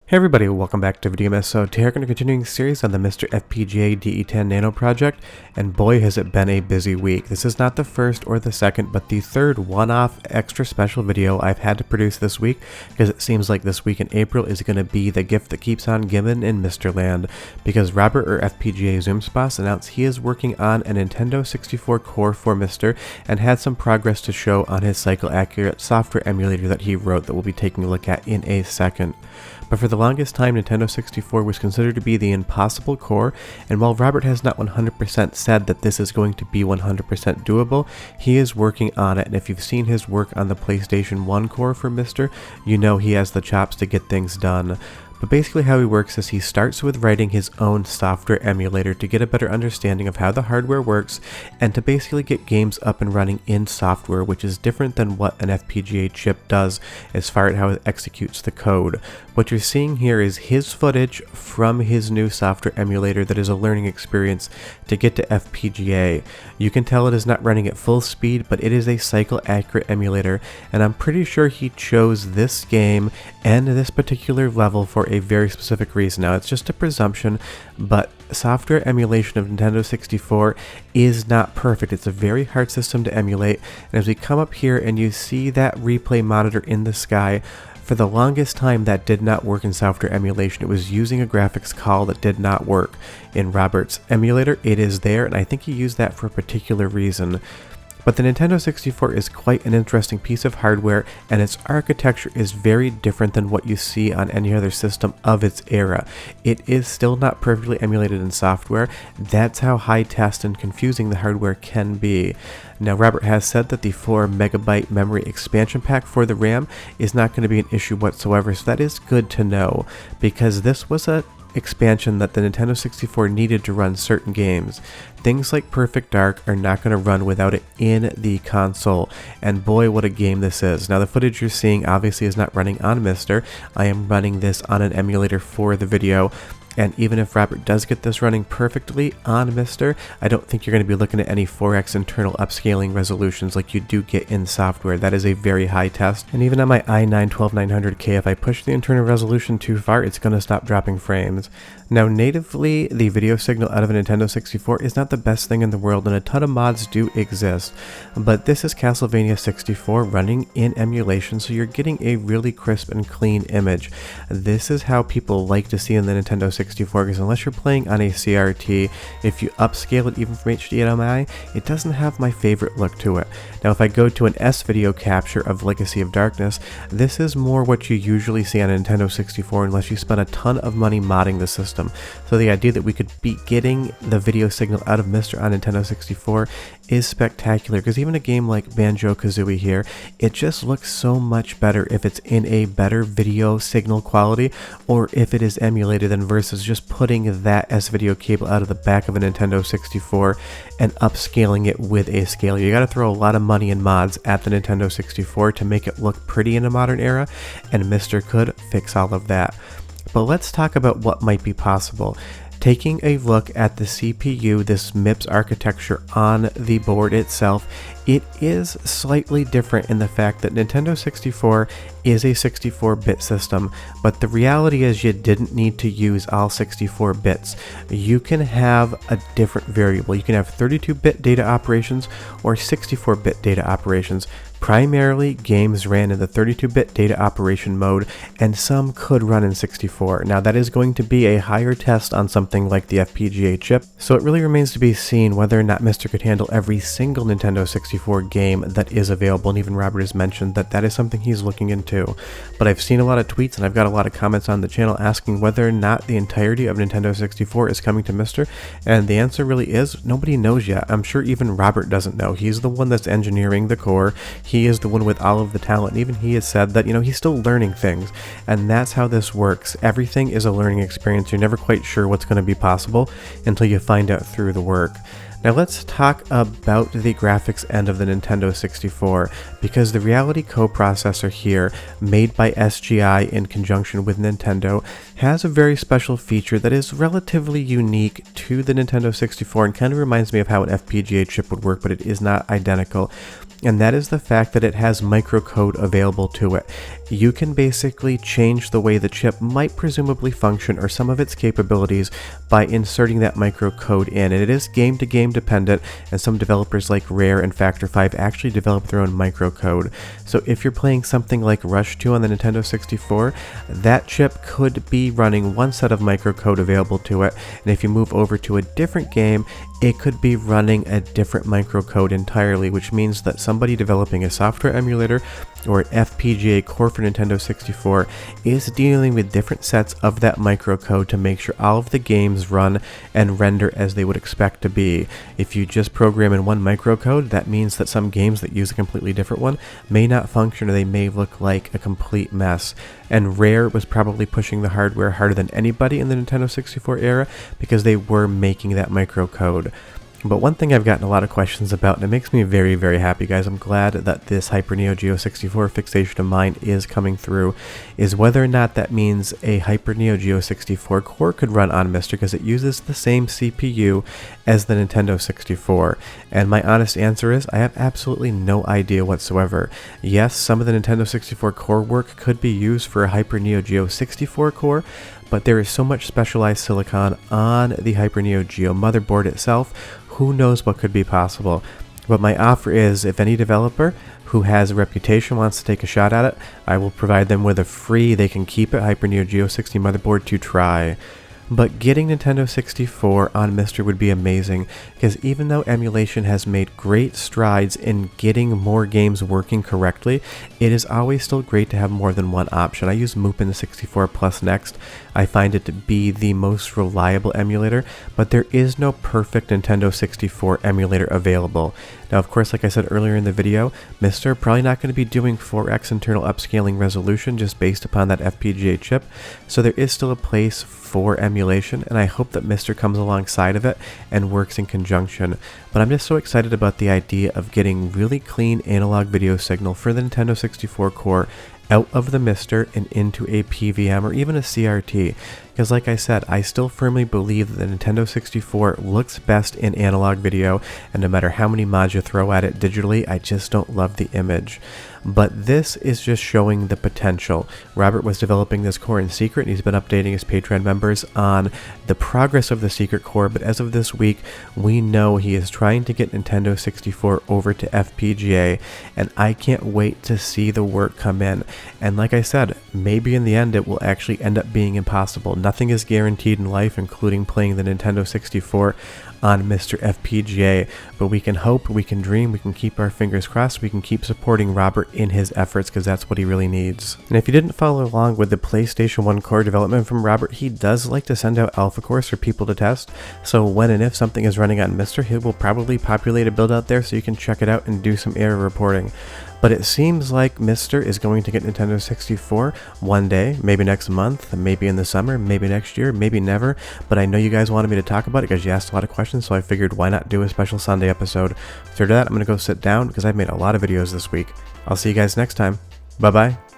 Hey everybody, welcome back to Video Game. So today we're going to continuing series on the MiSTer FPGA DE10 Nano project, and boy has it been a busy week. This is not the first or the second, but the third one-off extra special video I've had to produce this week, because it seems like this week in April is going to be the gift that keeps on giving in MiSTer land, because Robert or FPGAZumSpass announced he is working on a Nintendo 64 core for MiSTer and had some progress to show on his cycle-accurate software emulator that he wrote that we'll be taking a look at in a second. But for the longest time, Nintendo 64 was considered to be the impossible core, and while Robert has not 100% said that this is going to be 100% doable, he is working on it, and if you've seen his work on the PlayStation 1 core for MiSTer, you know he has the chops to get things done. But basically how he works is he starts with writing his own software emulator to get a better understanding of how the hardware works and to basically get games up and running in software, which is different than what an FPGA chip does as far as how it executes the code. What you're seeing here is his footage from his new software emulator that is a learning experience to get to FPGA. You can tell it is not running at full speed, but it is a cycle accurate emulator, and I'm pretty sure he chose this game and this particular level for a very specific reason. Now, it's just a presumption, but software emulation of Nintendo 64 is not perfect. It's a very hard system to emulate, and as we come up here and you see that replay monitor in the sky, for the longest time that did not work in software emulation. It was using a graphics call that did not work. In Robert's emulator, it is there, and I think he used that for a particular reason. But the Nintendo 64 is quite an interesting piece of hardware, and its architecture is very different than what you see on any other system of its era. It is still not perfectly emulated in software. That's how high-test and confusing the hardware can be. Now, Robert has said that the 4 MB memory expansion pack for the RAM is not going to be an issue whatsoever, so that is good to know, because this was a expansion that the Nintendo 64 needed to run certain games. Things like Perfect Dark are not going to run without it in the console, and boy what a game this is. Now the footage you're seeing obviously is not running on MiSTer. I am running this on an emulator for the video. And even if Robert does get this running perfectly on MiSTer, I don't think you're going to be looking at any 4x internal upscaling resolutions like you do get in software. That is a very high test. And even on my i9-12900K, if I push the internal resolution too far, it's going to stop dropping frames. Now, natively, the video signal out of a Nintendo 64 is not the best thing in the world, and a ton of mods do exist. But this is Castlevania 64 running in emulation, so you're getting a really crisp and clean image. This is how people like to see in the Nintendo 64, because unless you're playing on a CRT, if you upscale it even from HDMI, it doesn't have my favorite look to it. Now, if I go to an S-video capture of Legacy of Darkness, this is more what you usually see on a Nintendo 64 unless you spend a ton of money modding the system. So the idea that we could be getting the video signal out of MiSTer on Nintendo 64 is spectacular, because even a game like Banjo-Kazooie here, it just looks so much better if it's in a better video signal quality, or if it is emulated than versus just putting that S-video cable out of the back of a Nintendo 64 and upscaling it with a scaler. You gotta throw a lot of money and mods at the Nintendo 64 to make it look pretty in a modern era, and MiSTer could fix all of that. But let's talk about what might be possible. Taking a look at the CPU, this MIPS architecture on the board itself, it is slightly different in the fact that Nintendo 64 is a 64-bit system, but the reality is you didn't need to use all 64 bits. You can have a different variable. You can have 32-bit data operations or 64-bit data operations. Primarily, games ran in the 32-bit data operation mode, and some could run in 64. Now, that is going to be a higher test on something like the FPGA chip, so it really remains to be seen whether or not MiSTer could handle every single Nintendo 64 game that is available, and even Robert has mentioned that that is something he's looking into. But I've seen a lot of tweets, and I've got a lot of comments on the channel asking whether or not the entirety of Nintendo 64 is coming to MiSTer, and the answer really is nobody knows yet. I'm sure even Robert doesn't know. He's the one that's engineering the core. He is the one with all of the talent, and even he has said that, he's still learning things, and that's how this works. Everything is a learning experience. You're never quite sure what's going to be possible until you find out through the work. Now let's talk about the graphics end of the Nintendo 64, because the Reality coprocessor here, made by SGI in conjunction with Nintendo, has a very special feature that is relatively unique to the Nintendo 64 and kind of reminds me of how an FPGA chip would work, but it is not identical. and that is the fact that it has microcode available to it. You can basically change the way the chip might presumably function or some of its capabilities by inserting that microcode in. And it is game to game dependent, and some developers like Rare and Factor 5 actually develop their own microcode. So if you're playing something like Rush 2 on the Nintendo 64, that chip could be running one set of microcode available to it, and if you move over to a different game, it could be running a different microcode entirely, which means that somebody developing a software emulator or an FPGA core for Nintendo 64 is dealing with different sets of that microcode to make sure all of the games run and render as they would expect to be. If you just program in one microcode, that means that some games that use a completely different one may not function, or they may look like a complete mess. And Rare was probably pushing the hardware harder than anybody in the Nintendo 64 era because they were making that microcode. But one thing I've gotten a lot of questions about, and it makes me very, very happy, guys, I'm glad that this Hyper Neo Geo 64 fixation of mine is coming through, is whether or not that means a Hyper Neo Geo 64 core could run on MiSTer, because it uses the same CPU as the Nintendo 64. And my honest answer is, I have absolutely no idea whatsoever. Yes, some of the Nintendo 64 core work could be used for a Hyper Neo Geo 64 core, but there is so much specialized silicon on the Hyper Neo Geo motherboard itself, who knows what could be possible. But my offer is, if any developer who has a reputation wants to take a shot at it, I will provide them with a free They Can Keep It Hyper Neo Geo 60 motherboard to try. But getting Nintendo 64 on MiSTer would be amazing, because even though emulation has made great strides in getting more games working correctly, it is always still great to have more than one option. I use Mupen 64 Plus Next. I find it to be the most reliable emulator, but there is no perfect Nintendo 64 emulator available. Now, of course, like I said earlier in the video, MiSTer probably not going to be doing 4x internal upscaling resolution just based upon that FPGA chip, so there is still a place for emulation, and I hope that MiSTer comes alongside of it and works in conjunction. But I'm just so excited about the idea of getting really clean analog video signal for the Nintendo 64 core out of the MiSTer and into a PVM or even a CRT. Because like I said, I still firmly believe that the Nintendo 64 looks best in analog video, and no matter how many mods you throw at it digitally, I just don't love the image. But this is just showing the potential. Robert was developing this core in secret, and he's been updating his Patreon members on the progress of the secret core, but as of this week, we know he is trying to get Nintendo 64 over to FPGA, and I can't wait to see the work come in. And like I said, maybe in the end it will actually end up being impossible. Nothing is guaranteed in life, including playing the Nintendo 64 on MiSTer FPGA, but we can hope, we can dream, we can keep our fingers crossed, we can keep supporting Robert in his efforts, because that's what he really needs. And if you didn't follow along with the PlayStation 1 core development from Robert, he does like to send out alpha cores for people to test, so when and if something is running on MiSTer, he will probably populate a build out there so you can check it out and do some error reporting. But it seems like MiSTer is going to get Nintendo 64 one day, maybe next month, maybe in the summer, maybe next year, maybe never. But I know you guys wanted me to talk about it because you asked a lot of questions, so I figured why not do a special Sunday episode. So to that, I'm going to go sit down because I've made a lot of videos this week. I'll see you guys next time. Bye-bye.